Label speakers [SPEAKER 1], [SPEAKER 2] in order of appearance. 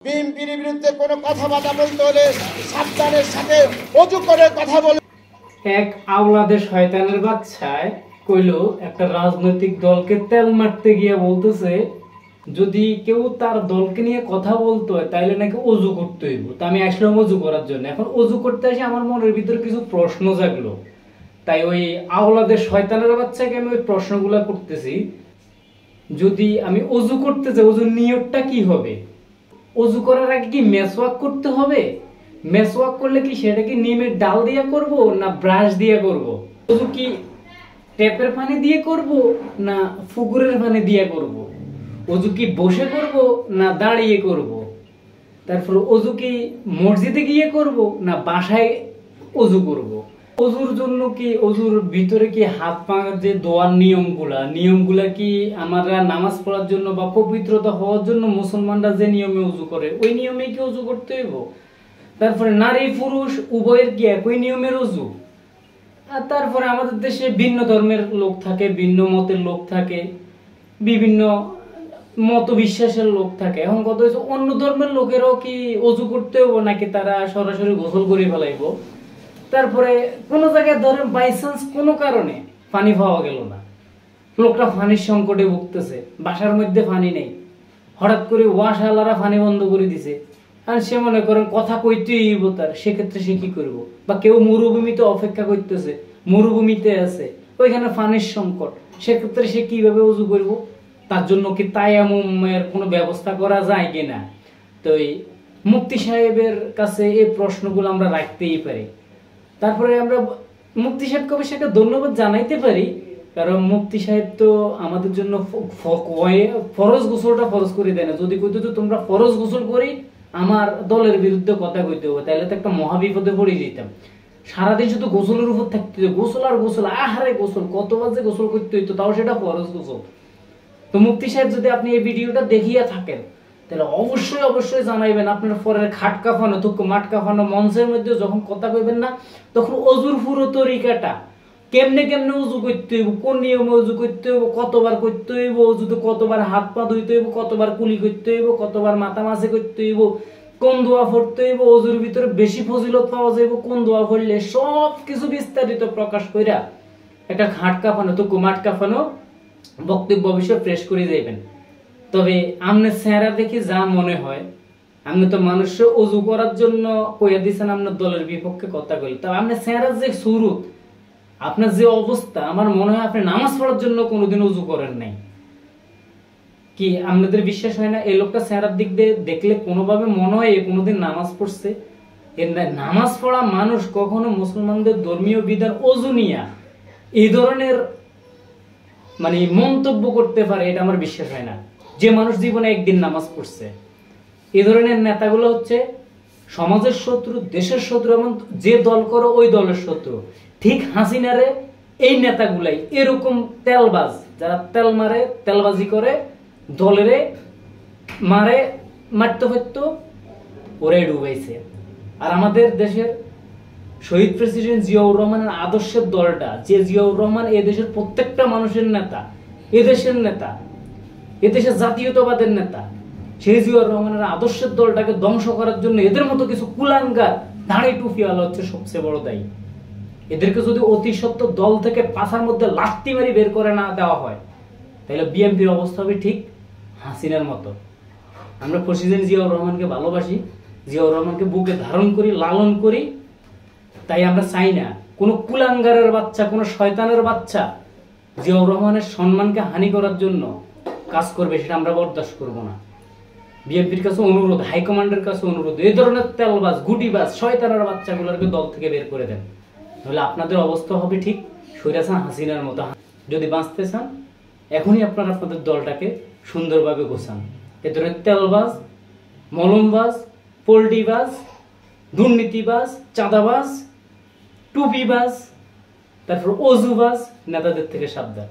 [SPEAKER 1] বিএনপির বিরুদ্ধে কোনো কথাবার্তা বলতে হলে সাবধানের সাথে অজু করে কথা বলে।
[SPEAKER 2] এক আওলাদে শয়তানের বাচ্চায় কইলো একটা রাজনৈতিক দলকে তেল মারতে গিয়ে বলতেছে যদি কেউ তার দলকে নিয়ে কথা বলতো তাইলে নাকি অজু করতে হইব। তা আমি আসলাম অজু করার জন্য। এখন অজু করতে এসে আমার মনের ভিতরে কিছু প্রশ্ন জাগলো, তাই ওই আওলাদের শয়তানের বাচ্চাকে আমি ওই প্রশ্নগুলো করতেছি। যদি আমি অজু করতে যাই, অজুর নিয়তটা কি হবে? অজু করার আগে কি মেসওয়াক করতে হবে? মেসওয়াক করলে কি সেটা কি নিমের ডাল দিয়ে করব না ব্রাশ দিয়ে করব? অজু কি ট্যাপের পানি দিয়ে করব না পুকুরের পানি দিয়ে করব? অজু কি বসে করব না দাঁড়িয়ে করব? তারপর অজু কি মসজিদে গিয়ে করব না বাসায় অজু করব? অজুর জন্য কি অজুর ভিতরে কি হাত পা যে ধোয়ার নিয়মগুলা কি আমরা নামাজ পড়ার জন্য বা পবিত্রতা হওয়ার জন্য মুসলমানরা যে নিয়মে অজু করে ওই নিয়মে কি অজু করতে হইব? তারপরে নারী পুরুষ উভয়ের কি একই নিয়মের অজু? আর তারপরে আমাদের দেশে ভিন্ন ধর্মের লোক থাকে, ভিন্ন মতের লোক থাকে, বিভিন্ন মত বিশ্বাসের লোক থাকে। এখন কত হয়েছে অন্য ধর্মের লোকেরাও কি অজু করতে হইব নাকি তারা সরাসরি গোসল করে ফেলাইব? তারপরে কোন জায়গায় ধরেন বাইচান্স কোনো কারণে পানি পাওয়া গেল না, লোকটা পানির সংকটে ভুগতেছে, বাসার মধ্যে পানি নেই, হঠাৎ করে ওয়াশওয়ালারা পানি বন্ধ করে দিছে, আর সে মনে করেন কথা কইতেই হইব তার, সেক্ষেত্রে সে কি করব? বা কেউ মরুভূমিতে অপেক্ষা করতেছে, মরুভূমিতে আছে, ওইখানে পানির সংকট, সেক্ষেত্রে সে কিভাবে ওযু করব? তার জন্য কি তায়াম্মুমের কোনো ব্যবস্থা করা যায় কিনা? তো এই মুফতি সাহেবের কাছে এই প্রশ্নগুলো আমরা রাখতেই পারি। তারপরে আমরা মুফতি সাহেবকে অবশ্যই একটা ধন্যবাদ জানাইতে পারি, কারণ মুফতি সাহেব তো আমাদের জন্য ফরজ গোসলটা ফরজ করে দেয় না। যদি কইতো তো তোমরা ফরজ গোসল করি আমার দলের বিরুদ্ধে কথা কইতে হবে, তাহলে তো একটা মহাবিপদে পড়ে যেতাম। সারাদিন শুধু গোসলের উপর থাকতে হতো, গোসল আর গোসল, আহারে গোসল, কতবার যে গোসল করতে হইতো, তাও সেটা ফরজ গোসল। তো মুফতি সাহেব যদি আপনি এই ভিডিওটা দেখিয়া থাকেন তাহলে অবশ্যই অবশ্যই জানাইবেন আপনার পরের খাট কাফানো থুক মাঠ কাফানো মঞ্চের মধ্যে যখন কথা কইবেন না, তখন অজুর পুরো তরিকাটা কেমনে কেমনে উজু করতে হইব, কোন নিয়মে উজু করতে হইব, কতবার করতে হইব, উজুতে কতবার হাত পা ধুইতে হইব, কতবার কুলি করতে হইব, কতবার মাথা মাসে করতে হইব, কোন দোয়া পড়তে হইব, অজুর ভিতরে বেশি ফজিলত পাওয়া যাইব, কোন দোয়া পড়লে, সব কিছু বিস্তারিত প্রকাশ কইরা একটা খাট কাফানো থুক মাঠ কাফানো বক্তব্য বিষয় ফ্রেশ করে যাইবেন। তবে আমনে চেহারা দেখি যা মনে হয়, আপনি তো মানুষের অজু করার জন্য কইয়া দিচ্ছেন আপনার দলের বিপক্ষে কথা কইলে, তবে আপনার চেহারার যে সুরুত, আপনার যে অবস্থা, আমার মনে হয় আপনি নামাজ পড়ার জন্য কোনোদিন অজু করেন নাই। কি আপনাদের বিশ্বাস হয় না? এই লোকটা চেহারার দিক দিয়ে দেখলে কোনোভাবে মনে হয় কোনোদিন নামাজ পড়ছে? নামাজ পড়া মানুষ কখনো মুসলমানদের ধর্মীয় বিধান অজু নিয়া এই ধরনের মানে মন্তব্য করতে পারে, এটা আমার বিশ্বাস হয় না। যে মানুষ জীবনে একদিন নামাজ পড়ছে, এই ধরনের নেতাগুলো হচ্ছে সমাজের শত্রু, দেশের শত্রু, এবং যে দল করো ওই দলের শত্রু। ঠিক হাসিনারে এই নেতাগুলাই এরকম তেলবাজ, যারা তেল মারে, তেলবাজি করে, দলেরে মারে, মারতে হইতো, ওরাই ডুবাইছে। আর আমাদের দেশের শহীদ প্রেসিডেন্ট জিয়াউর রহমানের আদর্শের দলটা, যে জিয়াউর রহমান এদেশের প্রত্যেকটা মানুষের নেতা, এদেশের নেতা, এদেশের জাতীয়তাবাদের নেতা, সেই জিয়াউর রহমানের আদর্শের দলটাকে ধ্বংস করার জন্য এদের মতো কিছু কুলাঙ্গার দাড়ি টুপিওয়ালা হচ্ছে সবচেয়ে বড় দায়ী। এদেরকে যদি অতি সত্ত্বর দল থেকে পাছার মধ্যে লাথি মারি বের করে না দেওয়া হয়, তাহলে বিএনপির অবস্থা হবে ঠিক হাসিনার মতো। আমরা প্রেসিডেন্ট জিয়াউর রহমানকে ভালোবাসি, জিয়াউর রহমানকে বুকে ধারণ করি, লালন করি, তাই আমরা চাই না কোনো কুলাঙ্গারের বাচ্চা, কোনো শয়তানের বাচ্চা জিয়াউর রহমানের সম্মানকে হানি করার জন্য কাজ করবে, সেটা আমরা বরদাস্ত করব না। বিএনপির কাছে অনুরোধ, হাইকমান্ডের কাছে অনুরোধ, এই ধরনের তেলবাজ, গুটিবাজ, শয়তানের বাচ্চাগুলোকে দল থেকে বের করে দেন, তাহলে আপনাদের অবস্থা হবে ঠিক স্বৈরাচার হাসিনার মতো। যদি বাঁচতে চান এখনই আপনারা আপনাদের দলটাকে সুন্দরভাবে গোছান। এ ধরনের তেলবাজ, মলমবাজ, পোল্ট্রিবাজ, দুর্নীতিবাজ, চাঁদাবাজ, টুপিবাজ, তারপর অজুবাজ নেতাদের থেকে সাবধান।